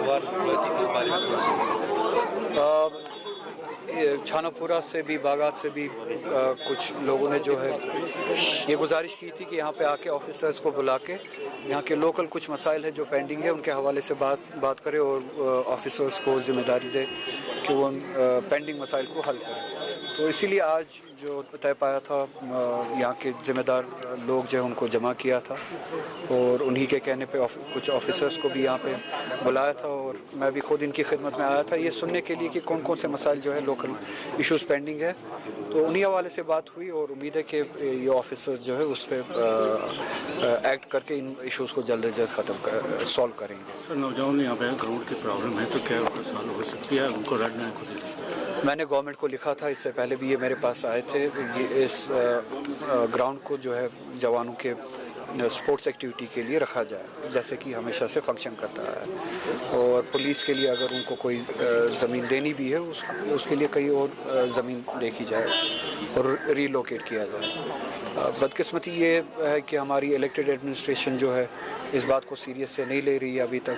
त्यौहार के बारे में छानापुरा से भी, बागात से भी कुछ लोगों ने जो है ये गुजारिश की थी कि यहाँ पे आके ऑफिसर्स को बुला के यहाँ के लोकल कुछ मसाइल है जो पेंडिंग है उनके हवाले से बात करें और ऑफिसर्स को ज़िम्मेदारी दे कि वो पेंडिंग मसाइल को हल करें। तो इसीलिए आज जो तय पाया था यहाँ के ज़िम्मेदार लोग जो है उनको जमा किया था और उन्हीं के कहने पे कुछ ऑफिसर्स को भी यहाँ पे बुलाया था और मैं भी खुद इनकी खिदमत में आया था ये सुनने के लिए कि कौन कौन से मसाइल जो है लोकल इश्यूज़ पेंडिंग है। तो उन्हीं हवाले से बात हुई और उम्मीद है कि ये ऑफिसर्स जो है उस पर एक्ट करके इन इश्यूज़ को जल्द से जल्द सॉल्व करेंगे। सर, नौजवान यहाँ पे ग्राउंड की प्रॉब्लम है तो क्या उनका सॉल्व हो सकती है? उनको लड़ना है खुद? मैंने गवर्नमेंट को लिखा था, इससे पहले भी ये मेरे पास आए थे। ये इस ग्राउंड को जो है जवानों के स्पोर्ट्स एक्टिविटी के लिए रखा जाए जैसे कि हमेशा से फंक्शन करता है और पुलिस के लिए अगर उनको कोई ज़मीन देनी भी है उसके लिए कहीं और ज़मीन देखी जाए और रीलोकेट किया जाए। बदकिस्मती ये है कि हमारी इलेक्टेड एडमिनिस्ट्रेशन जो है इस बात को सीरियस से नहीं ले रही है अभी तक।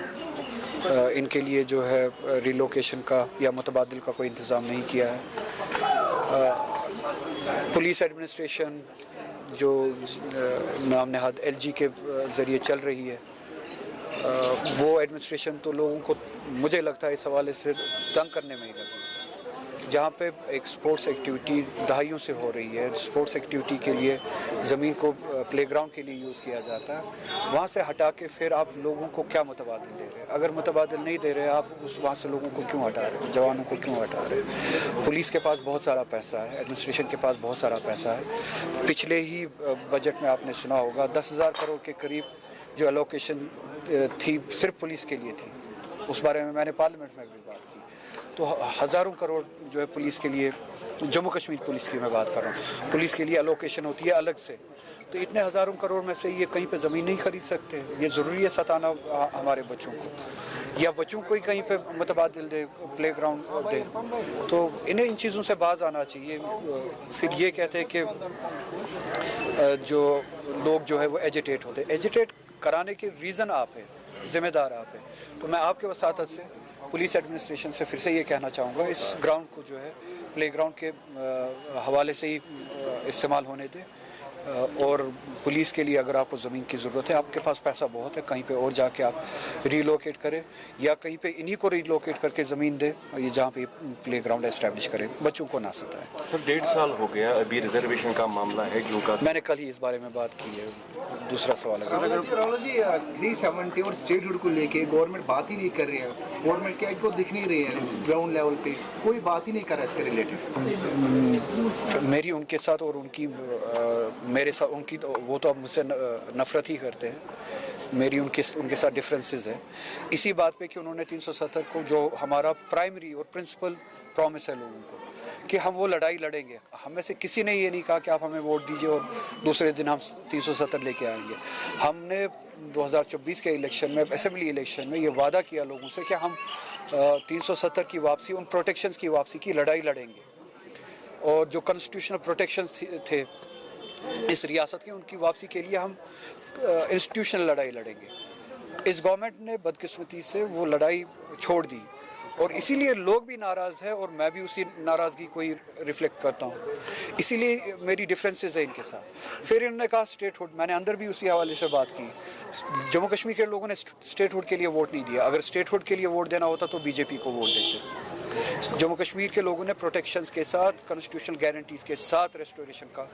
इनके लिए जो है रिलोकेशन का या मुतबादिल का कोई इंतज़ाम नहीं किया है। पुलिस एडमिनिस्ट्रेशन जो नाम नहाद LG के ज़रिए चल रही है वो एडमिनिस्ट्रेशन तो लोगों को मुझे लगता है इस हवाले से तंग करने में ही लगी। जहाँ पे एक स्पोर्ट्स एक्टिविटी दहाइयों से हो रही है, स्पोर्ट्स एक्टिविटी के लिए ज़मीन को प्लेग्राउंड के लिए यूज़ किया जाता है, वहाँ से हटा के फिर आप लोगों को क्या मुतबादिल दे रहे हैं? अगर मुतबादिल नहीं दे रहे आप वहाँ से लोगों को क्यों हटा रहे हैं, जवानों को क्यों हटा रहे हैं? पुलिस के पास बहुत सारा पैसा है, एडमिनिस्ट्रेशन के पास बहुत सारा पैसा है। पिछले ही बजट में आपने सुना होगा 10,000 करोड़ के करीब जो एलोकेशन थी सिर्फ पुलिस के लिए थी, उस बारे में मैंने पार्लियामेंट में भी बात की। तो हज़ारों करोड़ जो है पुलिस के लिए, जम्मू कश्मीर पुलिस की मैं बात कर रहा हूँ, पुलिस के लिए एलोकेशन होती है अलग से। तो इतने हज़ारों करोड़ में से ये कहीं पे ज़मीन नहीं खरीद सकते। ये ज़रूरी है सताना हमारे बच्चों को या बच्चों को ही कहीं पे मुतबादिल दे, प्ले ग्राउंड दे। तो इन्हें इन चीज़ों से बाज आना चाहिए। फिर ये कहते हैं कि जो लोग जो है वो एजिटेट होते, एजिटेट कराने के रीज़न आप है, ज़िम्मेदार आप है। तो मैं आपके वसातत से पुलिस एडमिनिस्ट्रेशन से फिर से ये कहना चाहूँगा इस ग्राउंड को जो है प्ले ग्राउंड के हवाले से ही इस्तेमाल होने दें और पुलिस के लिए अगर आपको ज़मीन की ज़रूरत है, आपके पास पैसा बहुत है, कहीं पे और जाके आप रीलोकेट करें या कहीं पे इन्हीं को रीलोकेट करके ज़मीन दें ये जहाँ पे प्ले ग्राउंड एस्टैब्लिश करें, बच्चों को ना सताए। तो 1.5 साल हो गया अभी रिजर्वेशन का मामला है क्यों का? मैंने कल ही इस बारे में बात की है। दूसरा सवाल है 370 और स्टेटहुड को लेके गवर्नमेंट बात ही नहीं कर रही है। गवर्नमेंट क्या को दिख नहीं रही है, ग्राउंड लेवल पे कोई बात ही नहीं कर रहा है इसके रिलेटेड। मेरी उनके साथ और उनकी मेरे साथ उनकी वो तो अब मुझसे नफ़रत ही करते हैं, मेरी उनके साथ डिफरेंसेस है इसी बात पे कि उन्होंने 370 को जो हमारा प्राइमरी और प्रिंसिपल प्रॉमिस है लोगों को कि हम वो लड़ाई लड़ेंगे। हम में से किसी ने ये नहीं कहा कि आप हमें वोट दीजिए और दूसरे दिन हम 370 लेके आएंगे। हमने 2024 के इलेक्शन में, असेंबली इलेक्शन में ये वादा किया लोगों से कि हम 370 की वापसी, उन प्रोटेक्शंस की वापसी की लड़ाई लड़ेंगे और जो कॉन्स्टिट्यूशनल प्रोटेक्शंस थे इस रियासत की उनकी वापसी के लिए हम इंस्टीट्यूशनल लड़ाई लड़ेंगे। इस गवर्नमेंट ने बदकिस्मती से वो लड़ाई छोड़ दी और इसीलिए लोग भी नाराज़ है और मैं भी उसी नाराज़गी को ही रिफ्लेक्ट करता हूँ। इसीलिए मेरी डिफरेंसेस है इनके साथ। फिर इन्होंने कहा स्टेटहुड, मैंने अंदर भी उसी हवाले से बात की। जम्मू कश्मीर के लोगों ने स्टेटहुड के लिए वोट नहीं दिया। अगर स्टेटहुड के लिए वोट देना होता तो बीजेपी को वोट देते। जम्मू कश्मीर के लोगों ने प्रोटेक्शंस के साथ, कॉन्स्टिट्यूशनल गारंटीज़ के साथ रेस्टोरेशन का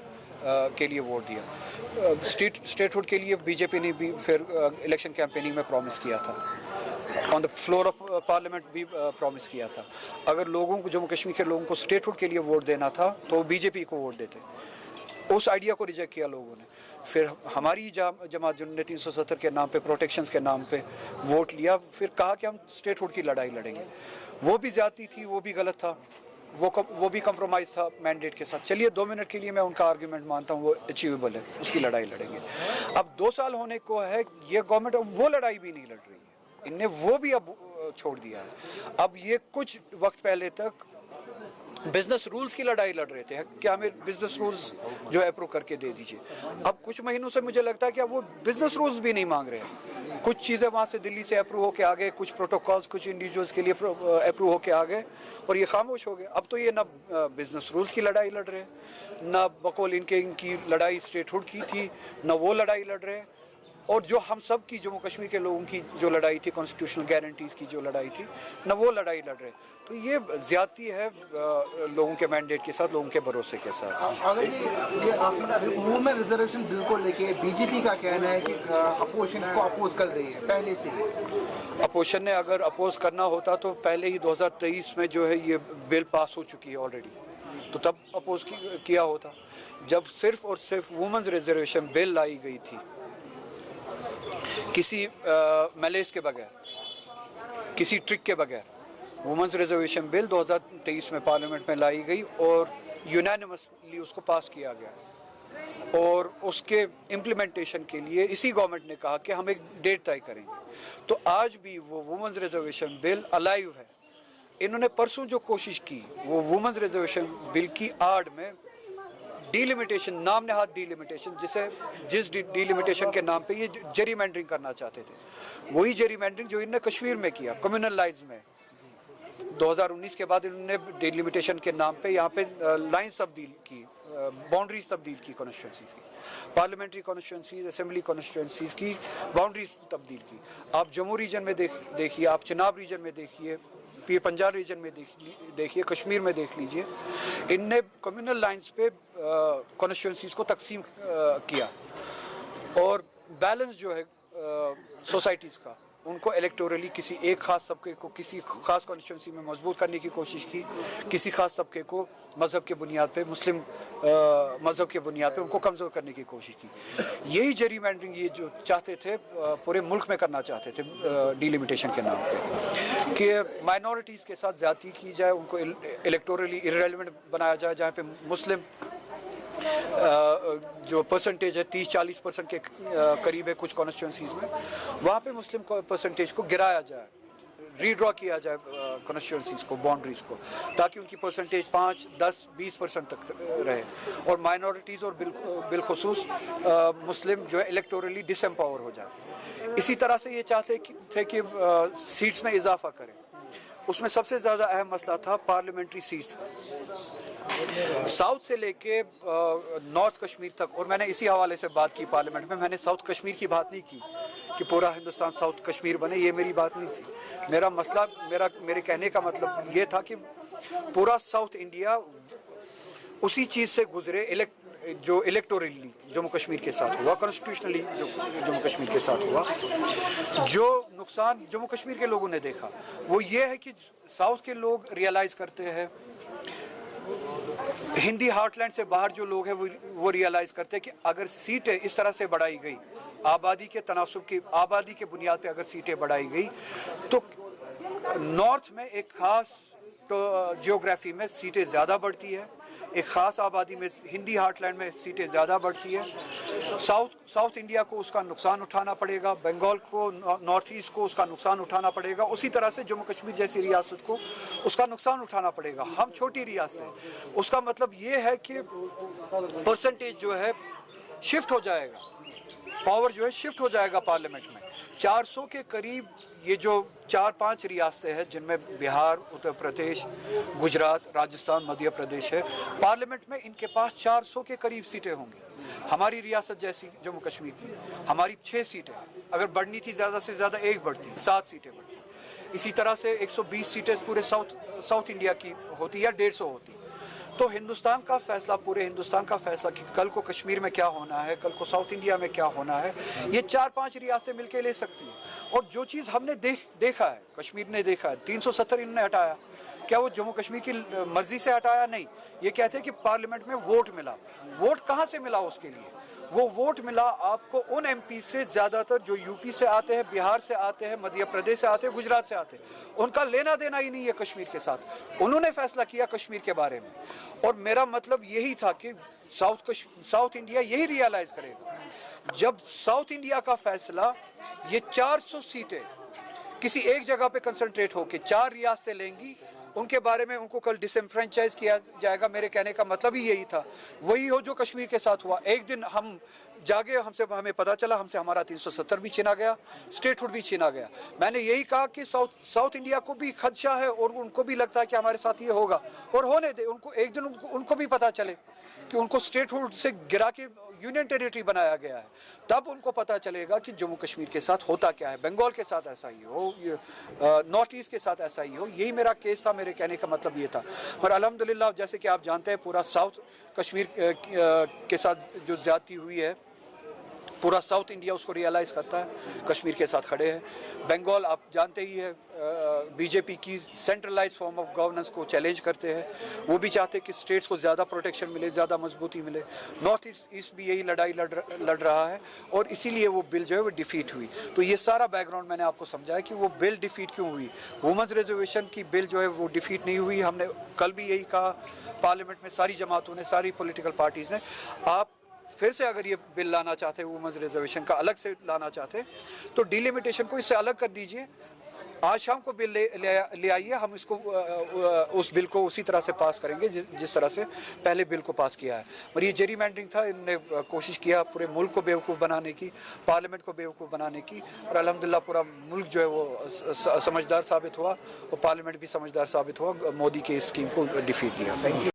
के लिए वोट दिया। स्टेटहुड के लिए बीजेपी ने भी फिर इलेक्शन कैंपेनिंग में प्रॉमिस किया था, on the floor of parliament भी प्रॉमिस किया था। अगर लोगों को, जम्मू कश्मीर के लोगों को स्टेटहुड के लिए वोट देना था तो बीजेपी को वोट देते। उस आइडिया को रिजेक्ट किया लोगों ने। फिर हमारी जमात जिन्होंने 370 के नाम पे, प्रोटेक्शंस के नाम पे वोट लिया, फिर कहा कि हम स्टेटहुड की लड़ाई लड़ेंगे। वो भी ज़्यादती थी, वो भी गलत था, वो भी कंप्रोमाइज़ था मैंडेट के साथ। चलिए 2 मिनट के लिए मैं उनका आर्गूमेंट मानता हूँ, वो अचीवेबल है, उसकी लड़ाई लड़ेंगे। अब 2 साल होने को है, ये गवर्नमेंट अब वो लड़ाई भी नहीं लड़ रही है, इनने वो भी अब छोड़ दिया है। अब ये कुछ वक्त पहले तक बिजनेस रूल्स की लड़ाई लड़ रहे थे कि हमें बिजनेस रूल्स जो है अप्रूव करके दे दीजिए। अब कुछ महीनों से मुझे लगता है कि अब वो बिजनेस रूल्स भी नहीं मांग रहे हैं। कुछ चीज़ें वहाँ से दिल्ली से अप्रूव होके आ गए, कुछ प्रोटोकॉल्स कुछ इंडिविजुअल्स के लिए अप्रूव होके आ गए और ये खामोश हो गए। अब तो ये ना बिजनेस रूल्स की लड़ाई लड़ रहे हैं, ना बकौल इनकी लड़ाई स्टेटहुड की थी, ना वो लड़ाई लड़ रहे हैं, और जो हम सब की जम्मू कश्मीर के लोगों की जो लड़ाई थी, कॉन्स्टिट्यूशनल गारंटीज़ की जो लड़ाई थी, ना वो लड़ाई लड़ रहे। तो ये ज़्यादती है लोगों के मैंडेट के साथ, लोगों के भरोसे के साथ। अगर ये आपने वुमेन रिजर्वेशन बिल को लेके बीजेपी का कहना है कि अपोजिशन इसको अपोज कर रही है पहले से ही। अपोजिशन ने अगर अपोज करना होता तो पहले ही 2023 में जो है ये बिल पास हो चुकी है ऑलरेडी, तो तब अपोज किया होता। जब सिर्फ और सिर्फ वुमेन्स रिजर्वेशन बिल लाई गई थी किसी मैलेज के बगैर, किसी ट्रिक के बगैर, वुमेन्स रिजर्वेशन बिल 2023 में पार्लियामेंट में लाई गई और यूनानिमसली उसको पास किया गया, और उसके इम्प्लीमेंटेशन के लिए इसी गवर्नमेंट ने कहा कि हम एक डेट तय करेंगे। तो आज भी वो वुमेन्स रिजर्वेशन बिल अलाइव है। इन्होंने परसों जो कोशिश की वो वुमेन्स रिजर्वेशन बिल की आड़ में डीलिमिटेशन, नाम नहाद डीलिमिटेशन, जिस डीलिमिटेशन के नाम पे ये जेरीमैंडरिंग करना चाहते थे, वही जेरीमैंडरिंग जो इन्होंने कश्मीर में किया कम्युनल लाइन्स में। 2019 के बाद इन्होंने डीलिमिटेशन के नाम पे यहाँ पे लाइन्स तब्दील की, बाउंड्रीज तब्दील की, कॉन्स्टिट्यूंसीज की, पार्लियामेंट्री कॉन्स्टिट्यूंसीज, असेंबली कॉन्स्टिट्यूंसीज की बाउंड्रीज तब्दील की। आप जम्मू रीजन में देखिए, आप चिनाब रीजन में देखिए, पीर पंजाब रीजन में देखिए, कश्मीर में देख लीजिए, इनने कम्युनल लाइंस पे कॉन्स्टिट्यूंसीज को तकसीम किया, और बैलेंस जो है सोसाइटीज़ का, उनको इलेक्टोरली किसी एक ख़ास तबके को किसी ख़ास कॉन्स्टिट्यूंसी में मजबूत करने की कोशिश की, किसी ख़ास तबके को मज़हब के बुनियाद पे, मुस्लिम मज़हब के बुनियाद पे उनको कमज़ोर करने की कोशिश की। यही जेरीमैंडरिंग ये जो चाहते थे पूरे मुल्क में करना चाहते थे डीलिमिटेशन के नाम पे, कि माइनॉरिटीज़ के साथ ज़्यादती की जाए, उनको इलेक्टोरली इररेलेवेंट बनाया जाए, जहाँ पे मुस्लिम जो परसेंटेज है 30-40% के करीब है कुछ कॉन्स्टिट्यूंसीज में, वहाँ पे मुस्लिम परसेंटेज को गिराया जाए, रीड्रॉ किया जाए कॉन्स्टिट्यूंसीज को, बाउंड्रीज को, ताकि उनकी परसेंटेज 5-10-20% तक रहे, और माइनॉरिटीज़ और बिलखुसूस मुस्लिम जो है इलेक्टोरली डिसएम्पावर हो जाए। इसी तरह से ये चाहते थे कि सीट्स में इजाफा करें। उसमें सबसे ज़्यादा अहम मसला था पार्लियामेंट्री सीट्स का, साउथ से लेके नॉर्थ कश्मीर तक। और मैंने इसी हवाले से बात की पार्लियामेंट में, मैंने साउथ कश्मीर की बात नहीं की कि पूरा हिंदुस्तान साउथ कश्मीर बने, ये मेरी बात नहीं थी। मेरा मसला, मेरे कहने का मतलब ये था कि पूरा साउथ इंडिया उसी चीज़ से गुजरे जो इलेक्टोरली जम्मू कश्मीर के साथ हुआ, कॉन्स्टिट्यूशनली जो जम्मू कश्मीर के साथ हुआ। जो नुकसान जम्मू कश्मीर के लोगों ने देखा वो ये है कि साउथ के लोग रियलाइज़ करते हैं, हिंदी हार्टलैंड से बाहर जो लोग हैं वो रियलाइज़ करते हैं कि अगर सीटें इस तरह से बढ़ाई गई, आबादी के तनासुब की, आबादी के बुनियाद पे अगर सीटें बढ़ाई गई, तो नॉर्थ में एक ख़ास जियोग्राफी में सीटें ज़्यादा बढ़ती है, एक ख़ास आबादी में हिंदी हार्टलैंड में सीटें ज़्यादा बढ़ती है। साउथ इंडिया को उसका नुकसान उठाना पड़ेगा, बंगाल को, नॉर्थ ईस्ट को उसका नुकसान उठाना पड़ेगा, उसी तरह से जम्मू कश्मीर जैसी रियासत को उसका नुकसान उठाना पड़ेगा। हम छोटी रियासत हैं, उसका मतलब ये है कि परसेंटेज जो है शिफ्ट हो जाएगा, पावर जो है शिफ्ट हो जाएगा पार्लियामेंट में। 400 के करीब ये जो 4-5 रियासतें हैं, जिनमें बिहार, उत्तर प्रदेश, गुजरात, राजस्थान, मध्य प्रदेश है, पार्लियामेंट में इनके पास 400 के करीब सीटें होंगी। हमारी रियासत जैसी जम्मू कश्मीर की, हमारी 6 सीटें, अगर बढ़नी थी ज़्यादा से ज़्यादा 1 बढ़ती, 7 सीटें बढ़ती। इसी तरह से 120 सीटें पूरे साउथ इंडिया की होती या 150 होती। तो हिंदुस्तान का फैसला, पूरे हिंदुस्तान का फैसला कि कल को कश्मीर में क्या होना है, कल को साउथ इंडिया में क्या होना है, ये 4-5 रियासतें मिलकर ले सकती हैं। और जो चीज़ हमने देखा है, कश्मीर ने देखा है, 370 इन्होंने हटाया, क्या वो जम्मू कश्मीर की मर्जी से हटाया? नहीं। ये कहते हैं कि पार्लियामेंट में वोट मिला। वोट कहाँ से मिला उसके लिए? वो वोट मिला आपको उन एमपी से, ज़्यादातर जो यूपी से आते हैं, बिहार से आते हैं, मध्य प्रदेश से आते हैं, गुजरात से आते हैं। उनका लेना देना ही नहीं है कश्मीर के साथ। उन्होंने फैसला किया कश्मीर के बारे में, और मेरा मतलब यही था कि साउथ इंडिया यही रियलाइज़ करेगा, जब साउथ इंडिया का फैसला, ये 400 सीटें किसी एक जगह पे कंसंट्रेट होकर 4 रियासतें लेंगी, उनके बारे में उनको कल डिसएनफ्रेंचाइज किया जाएगा। मेरे कहने का मतलब ही यही था, वही हो जो कश्मीर के साथ हुआ। एक दिन हम जागे हमसे हमें पता चला हमसे हमारा 370 भी छीना गया, स्टेटहुड भी छीना गया। मैंने यही कहा कि साउथ इंडिया को भी खदशा है और उनको भी लगता है कि हमारे साथ ये होगा, और होने दे, उनको एक दिन उनको भी पता चले कि उनको स्टेटहुड से गिरा के यूनियन टेरिटरी बनाया गया है, तब उनको पता चलेगा कि जम्मू कश्मीर के साथ होता क्या है, बंगाल के साथ ऐसा ही हो, नॉर्थ ईस्ट के साथ ऐसा ही हो। यही मेरा केस था, मेरे कहने का मतलब ये था। और अल्हम्दुलिल्लाह जैसे कि आप जानते हैं पूरा साउथ कश्मीर के साथ जो ज़्यादती हुई है, पूरा साउथ इंडिया उसको रियलाइज़ करता है, कश्मीर के साथ खड़े हैं। बंगाल आप जानते ही है बीजेपी की सेंट्रलाइज फॉर्म ऑफ गवर्नेंस को चैलेंज करते हैं, वो भी चाहते हैं कि स्टेट्स को ज़्यादा प्रोटेक्शन मिले, ज़्यादा मजबूती मिले। नॉर्थ ईस्ट भी यही लड़ाई लड़ रहा है और इसीलिए वो बिल जो है वो डिफीट हुई। तो ये सारा बैकग्राउंड मैंने आपको समझाया कि वो बिल डिफीट क्यों हुई। वुमेंस रिजर्वेशन की बिल जो है वो डिफीट नहीं हुई। हमने कल भी यही कहा पार्लियामेंट में, सारी जमातों ने, सारी पॉलिटिकल पार्टीज़ ने, आप फिर से अगर ये बिल लाना चाहते हैं, वुमेंस रिजर्वेशन का अलग से लाना चाहते हैं, तो डिलिमिटेशन को इससे अलग कर दीजिए। आज शाम को बिल ले आइए, हम इसको उस बिल को उसी तरह से पास करेंगे जिस तरह से पहले बिल को पास किया है। और ये जेरीमैंडरिंग था, इन्होंने कोशिश किया पूरे मुल्क को बेवकूफ़ बनाने की, पार्लियामेंट को बेवकूफ़ बनाने की, और अल्हम्दुलिल्लाह पूरा मुल्क जो है वो समझदार साबित हुआ और पार्लियामेंट भी समझदार साबित हुआ, मोदी के इस स्कीम को डिफीट किया। Thank you.